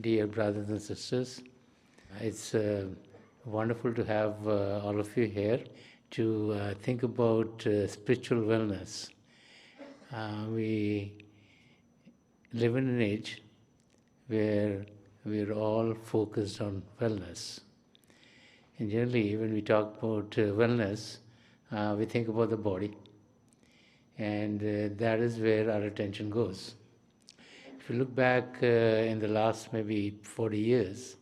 dear brothers and sisters. It's wonderful to have all of you here to think about spiritual wellness. We live in an age where we're all focused on wellness. And generally, when we talk about wellness, we think about the body, and that is where our attention goes. If you look back in the last maybe 40 years,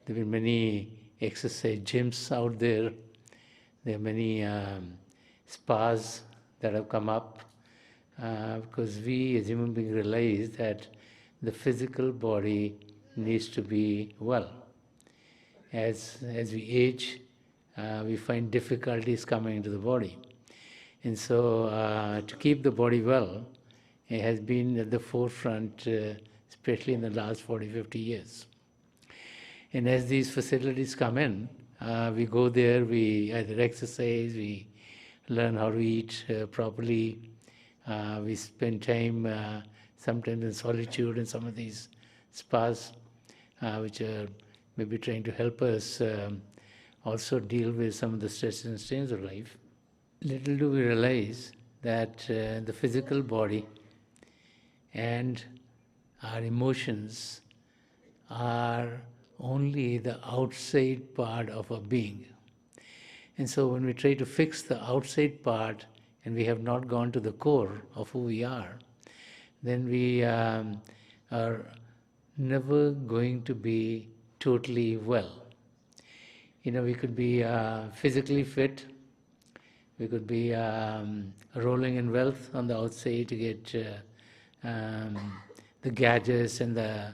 there have been many exercise gyms out there. There are many spas that have come up because we as human beings realize that the physical body needs to be well. As we age, we find difficulties coming into the body. And so to keep the body well, it has been at the forefront, especially in the last 40, 50 years. And as these facilities come in, we go there, we either exercise, we learn how to eat properly, we spend time sometimes in solitude in some of these spas, which are maybe trying to help us also deal with some of the stresses and strains of life. Little do we realize that the physical body and our emotions are only the outside part of our being. And so when we try to fix the outside part and we have not gone to the core of who we are, then we are never going to be totally well. You know, we could be physically fit, we could be rolling in wealth on the outside to get the gadgets and the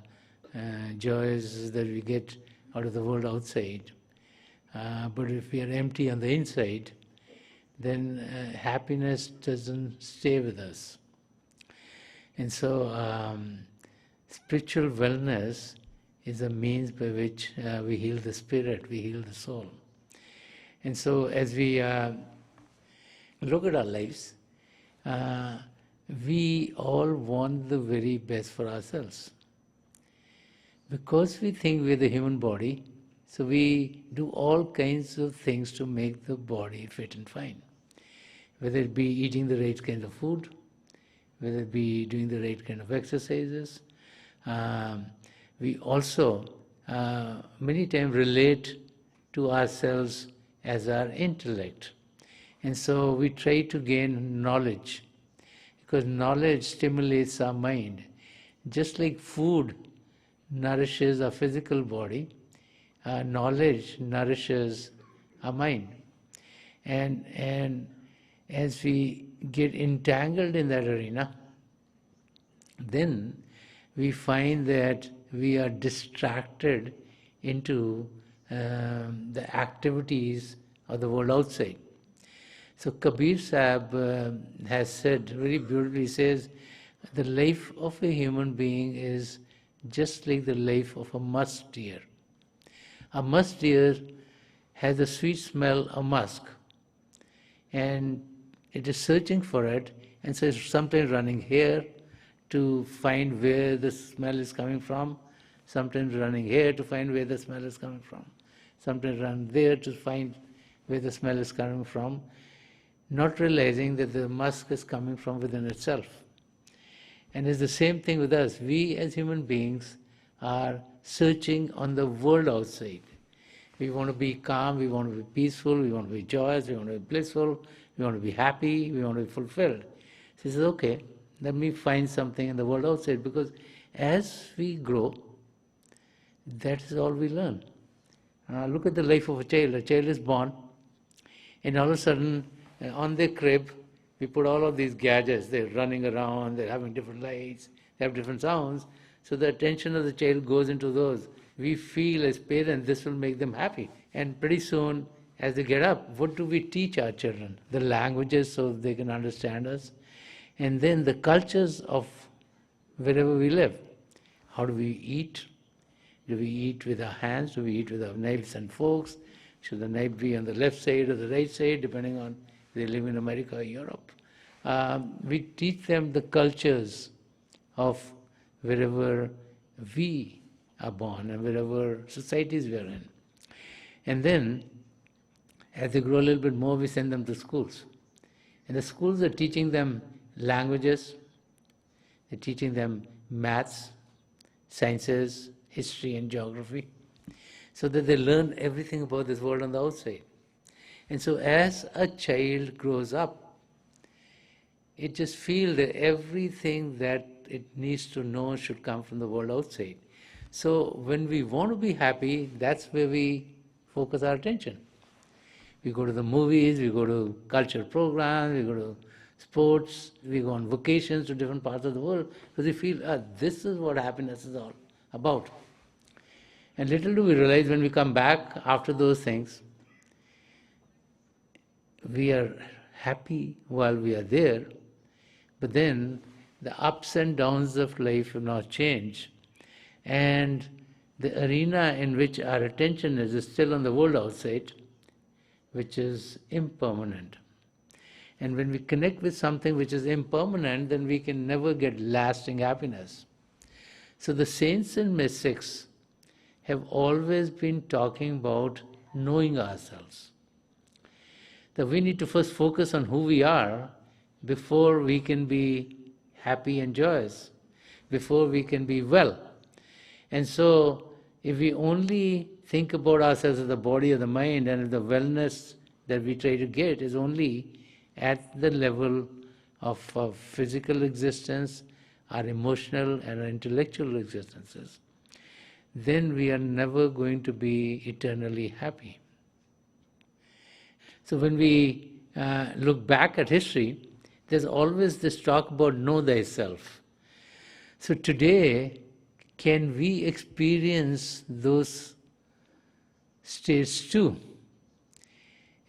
joys that we get out of the world outside. But if we are empty on the inside, then happiness doesn't stay with us. And so spiritual wellness is a means by which we heal the spirit, we heal the soul. And so as we look at our lives, we all want the very best for ourselves. Because we think we're the human body, so we do all kinds of things to make the body fit and fine. Whether it be eating the right kind of food, whether it be doing the right kind of exercises. We also many times relate to ourselves as our intellect. And so we try to gain knowledge, because knowledge stimulates our mind. Just like food nourishes our physical body, knowledge nourishes our mind. And as we get entangled in that arena, then we find that we are distracted into the activities of the world outside. So Kabir Sahib has said, very beautifully says, the life of a human being is just like the life of a musk deer. A musk deer has a sweet smell of musk, and it is searching for it, and so it's sometimes running here to find where the smell is coming from, sometimes running here to find where the smell is coming from, sometimes run there to find where the smell is coming from, not realizing that the musk is coming from within itself. And it's the same thing with us. We as human beings are searching on the world outside. We want to be calm, we want to be peaceful, we want to be joyous, we want to be blissful, we want to be happy, we want to be fulfilled. So he says, okay, let me find something in the world outside, because as we grow, that is all we learn. Look at the life of a child. A child is born, and all of a sudden, on their crib, we put all of these gadgets. They're running around, they're having different lights, they have different sounds. So the attention of the child goes into those. We feel as parents this will make them happy. And pretty soon, as they get up, what do we teach our children? The languages so they can understand us. And then the cultures of wherever we live. How do we eat? Do we eat with our hands? Do we eat with our knives and forks? Should the knife be on the left side or the right side, depending on if they live in America or Europe? We teach them the cultures of wherever we are born and wherever societies we are in. And then, as they grow a little bit more, we send them to schools. And the schools are teaching them languages, they're teaching them maths, sciences, history and geography, so that they learn everything about this world on the outside. And so as a child grows up, it just feels that everything that it needs to know should come from the world outside. So when we want to be happy, that's where we focus our attention. We go to the movies, we go to cultural programs, we go to sports, we go on vacations to different parts of the world, because we feel, this is what happiness is all about. And little do we realize when we come back after those things, we are happy while we are there, but then the ups and downs of life have not changed. And the arena in which our attention is still on the world outside, which is impermanent. And when we connect with something which is impermanent, then we can never get lasting happiness. So the saints and mystics have always been talking about knowing ourselves. That we need to first focus on who we are before we can be happy and joyous, before we can be well. And so, if we only think about ourselves as the body or the mind, and if the wellness that we try to get is only at the level of physical existence, our emotional and our intellectual existences, then we are never going to be eternally happy. So when we look back at history, there's always this talk about know thyself. So today, can we experience those states too?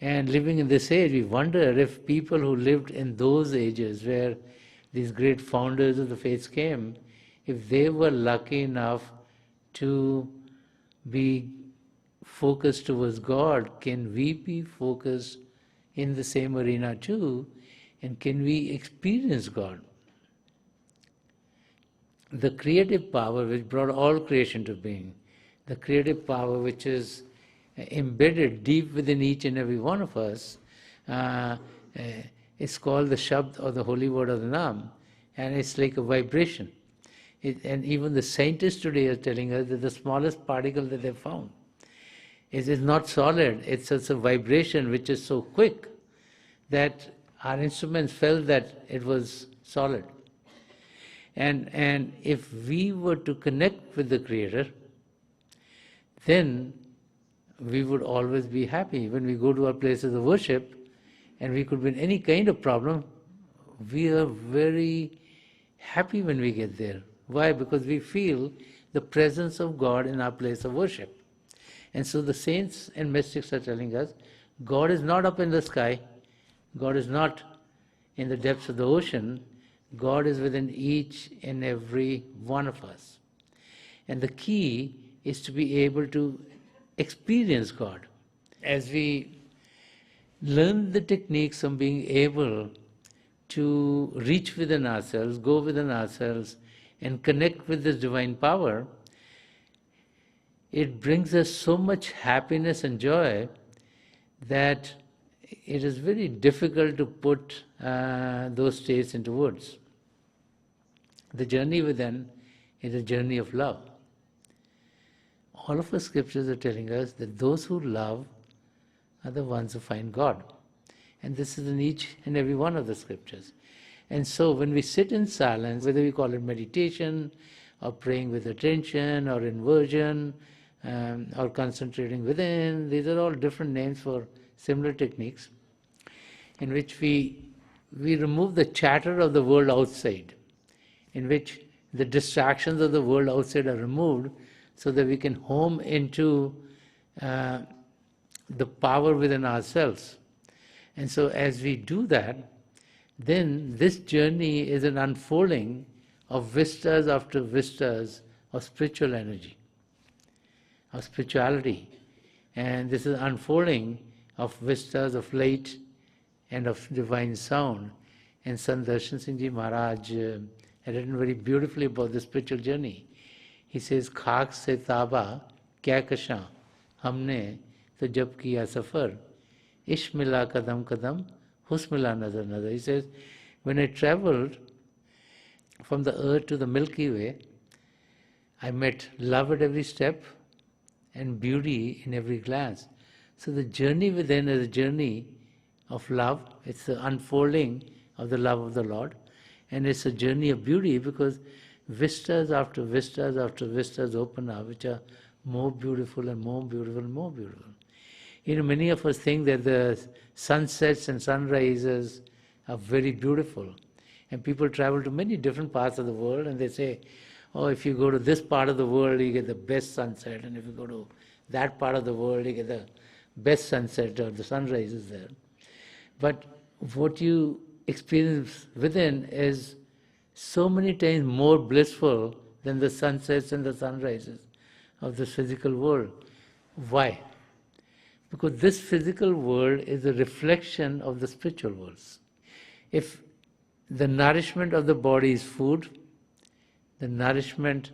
And living in this age, we wonder if people who lived in those ages where these great founders of the faiths came, if they were lucky enough to be focused towards God, can we be focused in the same arena too? And can we experience God? The creative power which brought all creation to being, the creative power which is embedded deep within each and every one of us, is called the Shabd, or the holy word of the Naam, and it's like a vibration. And even the scientists today are telling us that the smallest particle that they found is not solid, it's a vibration which is so quick that our instruments felt that it was solid. And if we were to connect with the Creator, then we would always be happy. When we go to our places of worship, and we could be in any kind of problem, we are very happy when we get there. Why? Because we feel the presence of God in our place of worship. And so the saints and mystics are telling us, God is not up in the sky, God is not in the depths of the ocean, God is within each and every one of us. And the key is to be able to experience God. As we learn the techniques of being able to reach within ourselves, go within ourselves, and connect with this divine power, it brings us so much happiness and joy that it is very difficult to put those states into words. The journey within is a journey of love. All of the scriptures are telling us that those who love are the ones who find God. And this is in each and every one of the scriptures. And so when we sit in silence, whether we call it meditation, or praying with attention, or inversion, or concentrating within, these are all different names for similar techniques, in which we remove the chatter of the world outside, in which the distractions of the world outside are removed, so that we can home into the power within ourselves. And so as we do that, then this journey is an unfolding of vistas after vistas of spiritual energy, of spirituality. And this is unfolding of vistas of light and of divine sound. And Sant Rajinder Singh Maharaj had written very beautifully about the spiritual journey. He says, खाक से ताबा क्या कशां हमने तो जब किया सफ़र इश्क मिला कदम कदम हुस्न मिला नज़र नज़र. He says, when I traveled from the earth to the Milky Way, I met love at every step and beauty in every glance. So the journey within is a journey of love. It's the unfolding of the love of the Lord. And it's a journey of beauty because vistas after vistas after vistas open up, which are more beautiful and more beautiful and more beautiful. You know, many of us think that the sunsets and sunrises are very beautiful. And people travel to many different parts of the world and they say, oh, if you go to this part of the world, you get the best sunset. And if you go to that part of the world, you get the best sunset or the sunrise is there. But what you experience within is so many times more blissful than the sunsets and the sunrises of this physical world. Why? Because this physical world is a reflection of the spiritual worlds. If the nourishment of the body is food, the nourishment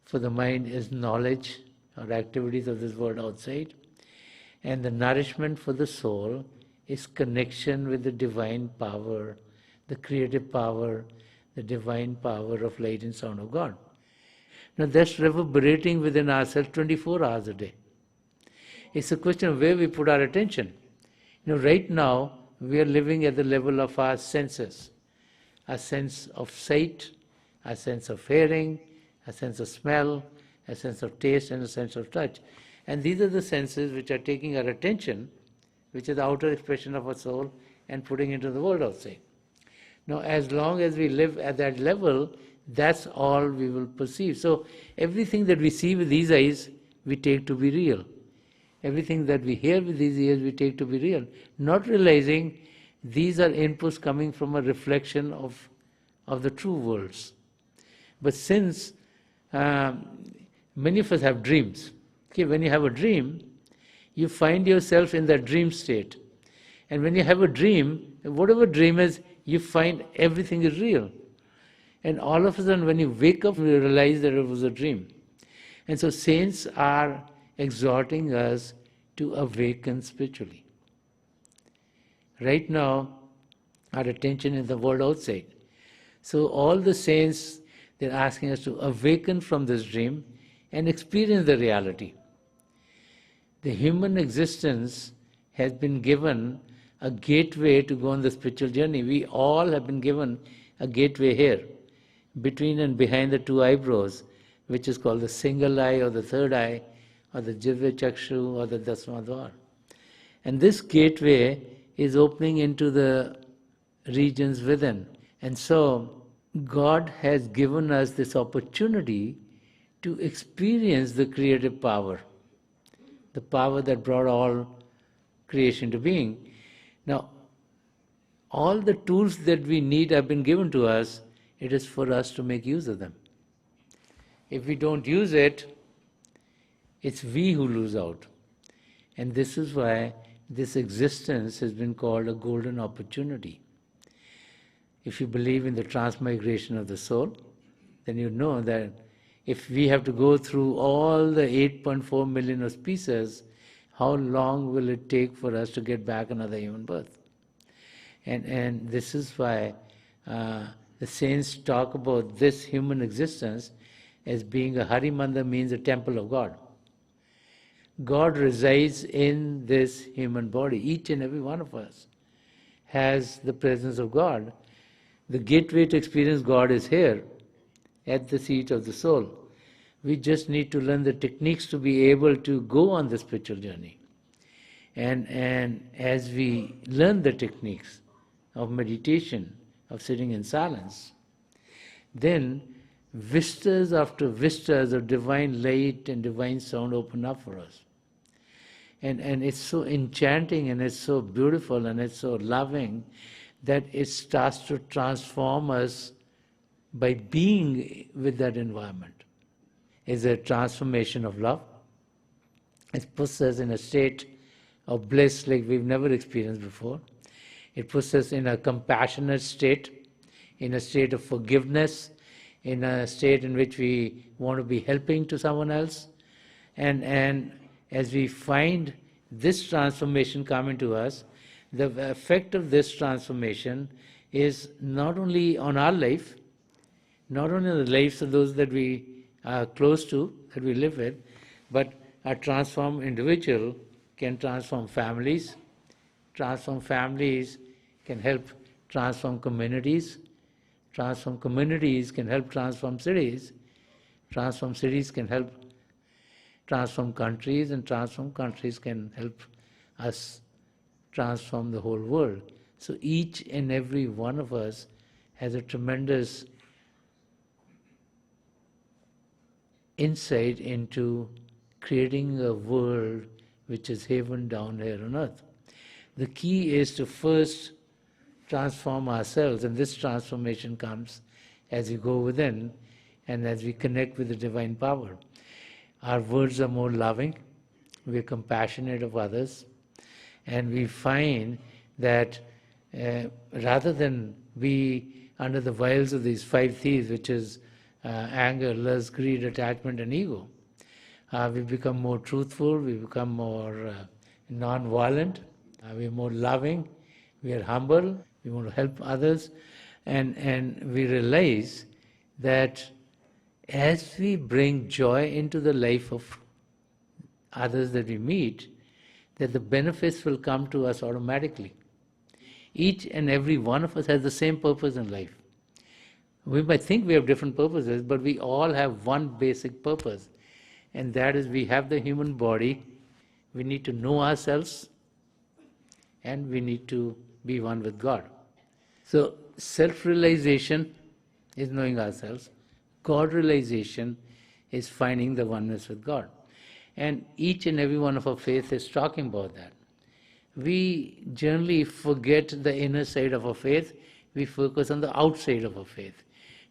for the mind is knowledge or activities of this world outside, and the nourishment for the soul is connection with the divine power, the creative power, the divine power of light and sound of God. Now that's reverberating within ourselves 24 hours a day. It's a question of where we put our attention. You know, right now we are living at the level of our senses. A sense of sight, a sense of hearing, a sense of smell, a sense of taste and a sense of touch. And these are the senses which are taking our attention, which is the outer expression of our soul, and putting into the world outside. Now, as long as we live at that level, that's all we will perceive. So everything that we see with these eyes, we take to be real. Everything that we hear with these ears, we take to be real. Not realizing these are inputs coming from a reflection of the true worlds. But since many of us have dreams, okay, when you have a dream, you find yourself in that dream state. And when you have a dream, whatever dream is, you find everything is real. And all of a sudden, when you wake up, you realize that it was a dream. And so saints are exhorting us to awaken spiritually. Right now, our attention is the world outside. So all the saints, they're asking us to awaken from this dream and experience the reality. The human existence has been given a gateway to go on the spiritual journey. We all have been given a gateway here, between and behind the two eyebrows, which is called the single eye or the third eye, or the Jivya Chakshu or the Dasmadwar. And this gateway is opening into the regions within. And so God has given us this opportunity to experience the creative power, the power that brought all creation to being. Now, all the tools that we need have been given to us. It is for us to make use of them. If we don't use it, it's we who lose out. And this is why this existence has been called a golden opportunity. If you believe in the transmigration of the soul, then you know that if we have to go through all the 8.4 million of species, how long will it take for us to get back another human birth? And this is why the saints talk about this human existence as being a Hari Mandir, means a temple of God. God resides in this human body. Each and every one of us has the presence of God. The gateway to experience God is here, at the seat of the soul. We just need to learn the techniques to be able to go on the spiritual journey. And as we learn the techniques of meditation, of sitting in silence, then vistas after vistas of divine light and divine sound open up for us. And it's so enchanting and it's so beautiful and it's so loving that it starts to transform us by being with that environment. It's a transformation of love. It puts us in a state of bliss like we've never experienced before. It puts us in a compassionate state, in a state of forgiveness, in a state in which we want to be helping to someone else. And as we find this transformation coming to us, the effect of this transformation is not only on our life, not only the lives of those that we are close to, that we live with, but a transformed individual can transform families. Transform families can help transform communities. Transform communities can help transform cities. Transform cities can help transform countries, and transform countries can help us transform the whole world. So each and every one of us has a tremendous insight into creating a world which is heaven down here on earth. The key is to first transform ourselves, and this transformation comes as we go within and as we connect with the divine power. Our words are more loving, we are compassionate of others, and we find that rather than be under the vials of these 5 thieves, which is anger, lust, greed, attachment, and ego, we become more truthful, we become more non-violent, we're more loving, we are humble, we want to help others, and we realize that as we bring joy into the life of others that we meet, that the benefits will come to us automatically. Each and every one of us has the same purpose in life. We might think we have different purposes, but we all have one basic purpose, and that is we have the human body, we need to know ourselves, and we need to be one with God. So self-realization is knowing ourselves. God-realization is finding the oneness with God. And each and every one of our faith is talking about that. We generally forget the inner side of our faith. We focus on the outside of our faith.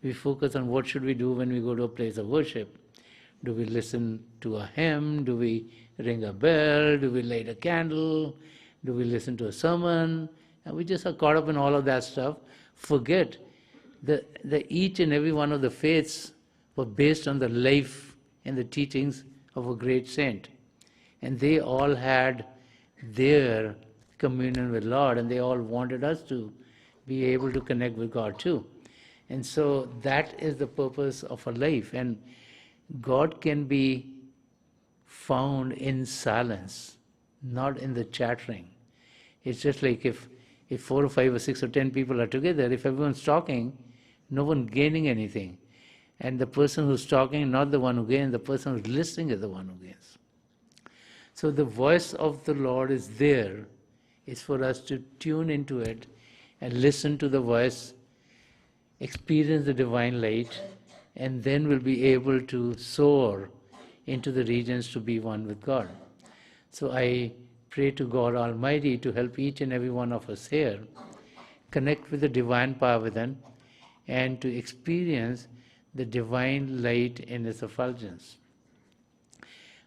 We focus on what should we do when we go to a place of worship. Do we listen to a hymn? Do we ring a bell? Do we light a candle? Do we listen to a sermon? And we just are caught up in all of that stuff. Forget that each and every one of the faiths were based on the life and the teachings of a great saint. And they all had their communion with Lord, and they all wanted us to be able to connect with God too. And so that is the purpose of our life. And God can be found in silence, not in the chattering. It's just like if 4 or 5 or 6 or 10 people are together, if everyone's talking, no one gaining anything. And the person who's talking, not the one who gains, the person who's listening is the one who gains. So the voice of the Lord is there. It's for us to tune into it and listen to the voice, experience the divine light, and then we'll be able to soar into the regions to be one with God. So I pray to God Almighty to help each and every one of us here connect with the divine power within and to experience the divine light in its effulgence.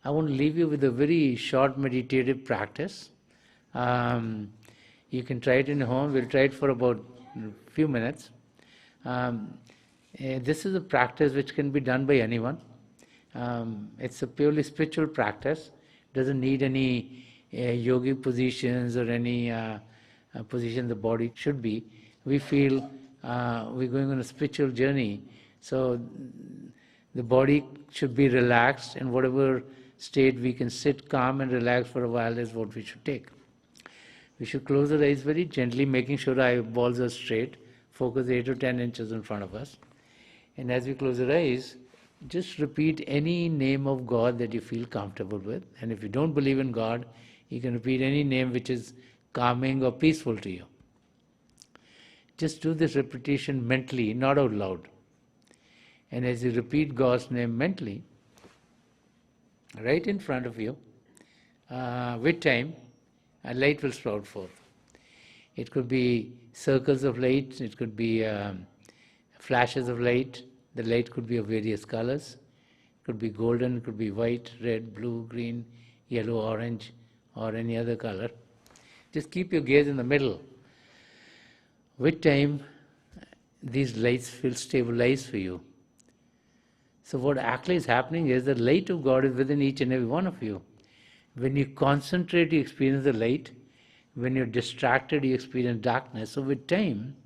I want to leave you with a very short meditative practice. You can try it in home. We'll try it for about a few minutes. This is a practice which can be done by anyone. It's a purely spiritual practice. Doesn't need any yogic positions or any position the body should be. We feel we're going on a spiritual journey, so the body should be relaxed, and whatever state we can sit calm and relax for a while is what we should take. We should close our eyes very gently, making sure our eyeballs are straight, focus 8 to 10 inches in front of us. And as we close our eyes, just repeat any name of God that you feel comfortable with. And if you don't believe in God, you can repeat any name which is calming or peaceful to you. Just do this repetition mentally, not out loud. And as you repeat God's name mentally, right in front of you, with time, a light will sprout forth. It could be circles of light, it could be flashes of light. The light could be of various colors. It could be golden, it could be white, red, blue, green, yellow, orange, or any other color. Just keep your gaze in the middle. With time, these lights will stabilize for you, So what actually is happening is the light of God is within each and every one of you. When you concentrate, you experience the light. When you're distracted, you experience darkness. So with time,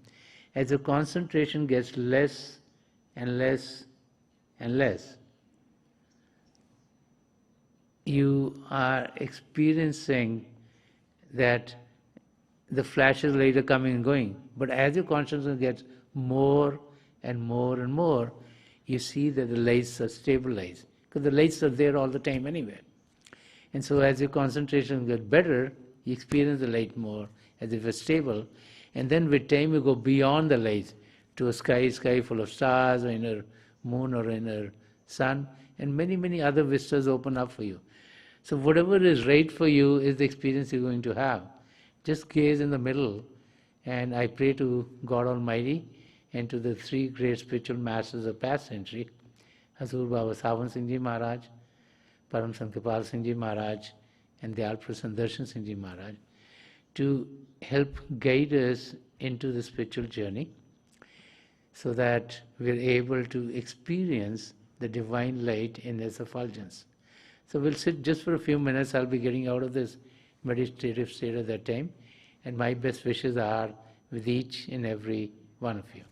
as the concentration gets less and less and less, you are experiencing that the flashes later coming and going. But as your consciousness gets more and more and more, you see that the lights are stabilized. Because the lights are there all the time anyway. And so as your concentration gets better, you experience the light more, as if it's stable. And then with time you go beyond the lights to a sky full of stars, or inner moon, or inner sun, and many, many other vistas open up for you. So whatever is right for you is the experience you're going to have. Just gaze in the middle, and I pray to God Almighty and to the three great spiritual masters of past century, Hazur Baba Sawan Singh Ji Maharaj, Param Sant Kripal Singh Ji Maharaj, and Dayal Prasann Darshan Singh Ji Maharaj, to help guide us into the spiritual journey so that we're able to experience the divine light in its effulgence. So we'll sit just for a few minutes. I'll be getting out of this meditative state at that time, and my best wishes are with each and every one of you.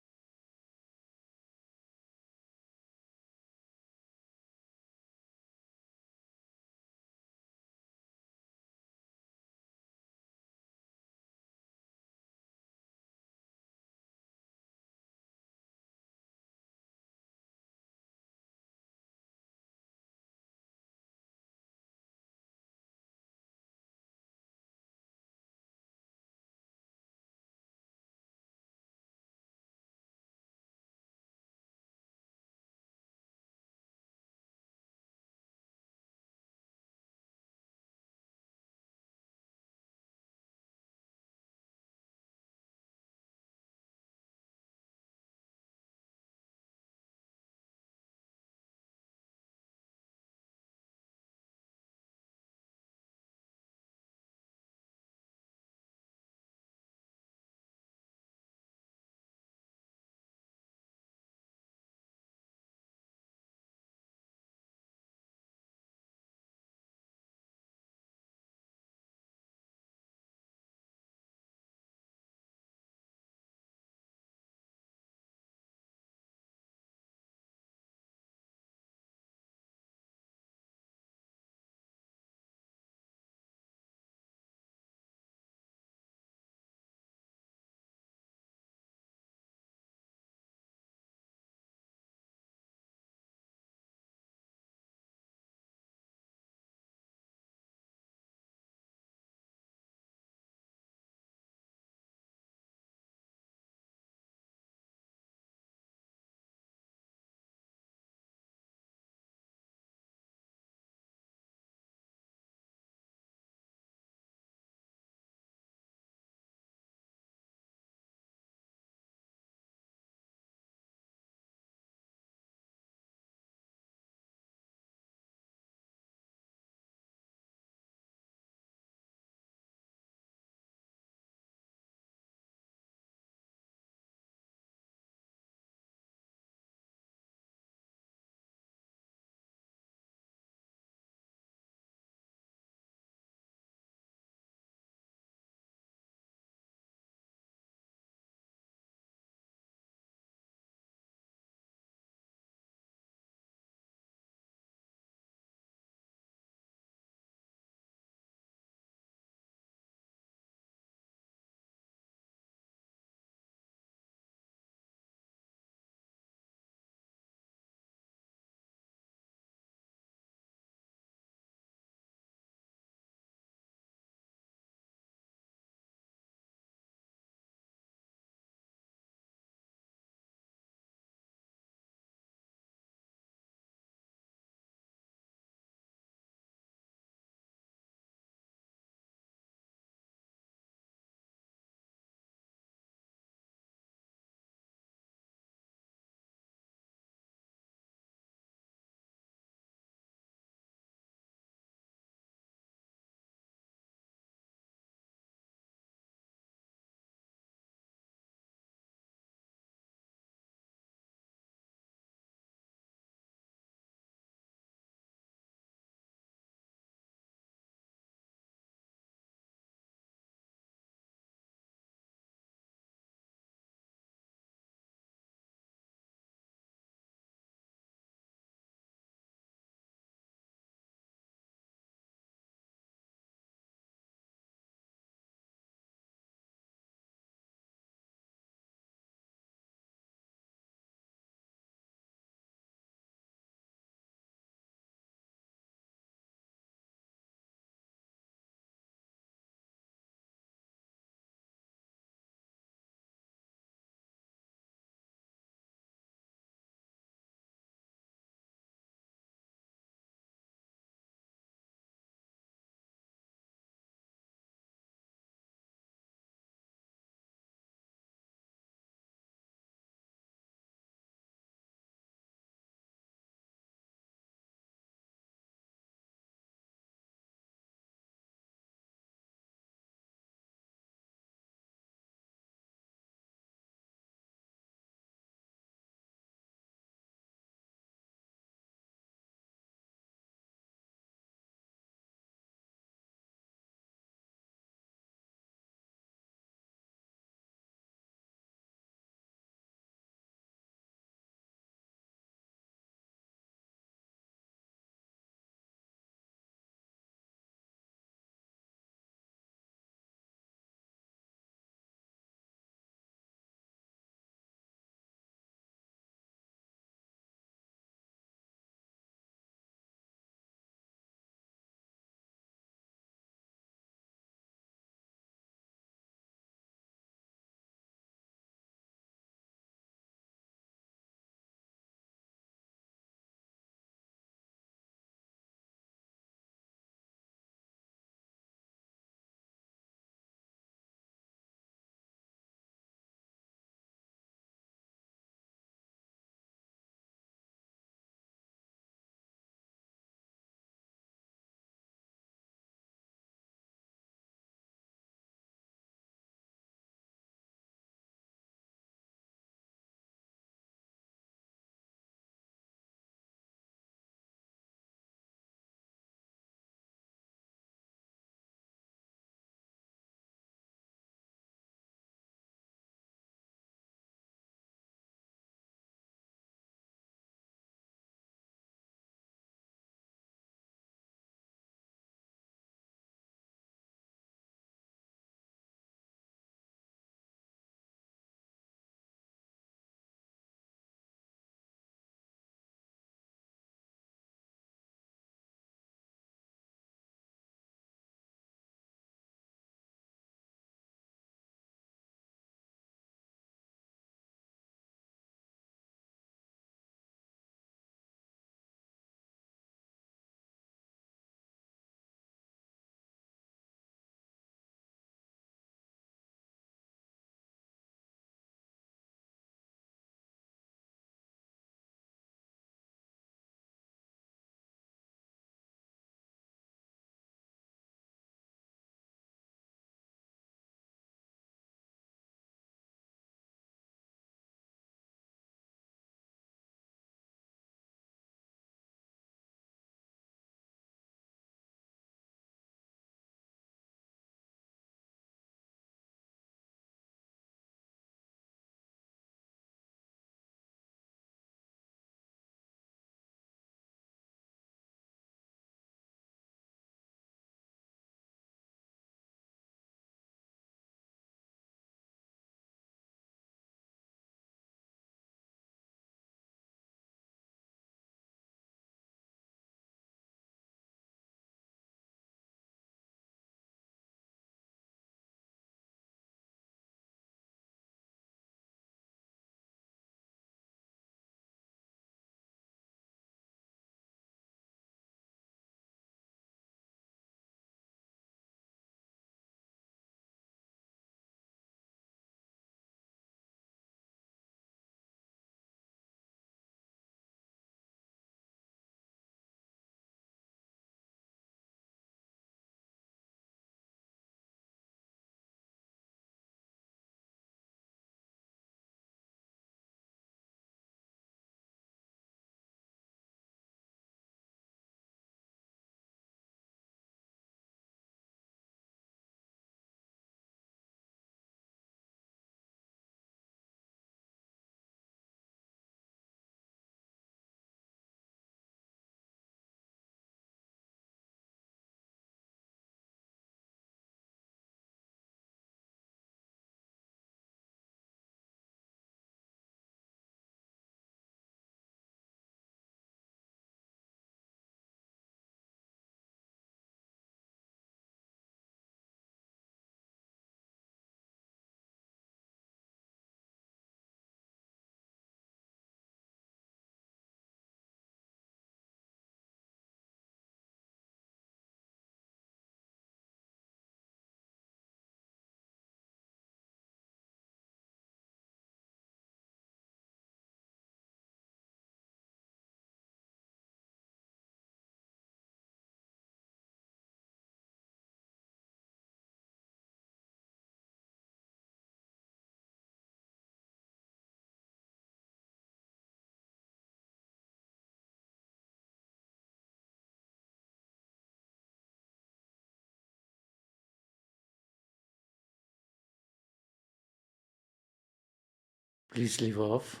Please leave off.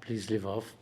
Please leave off.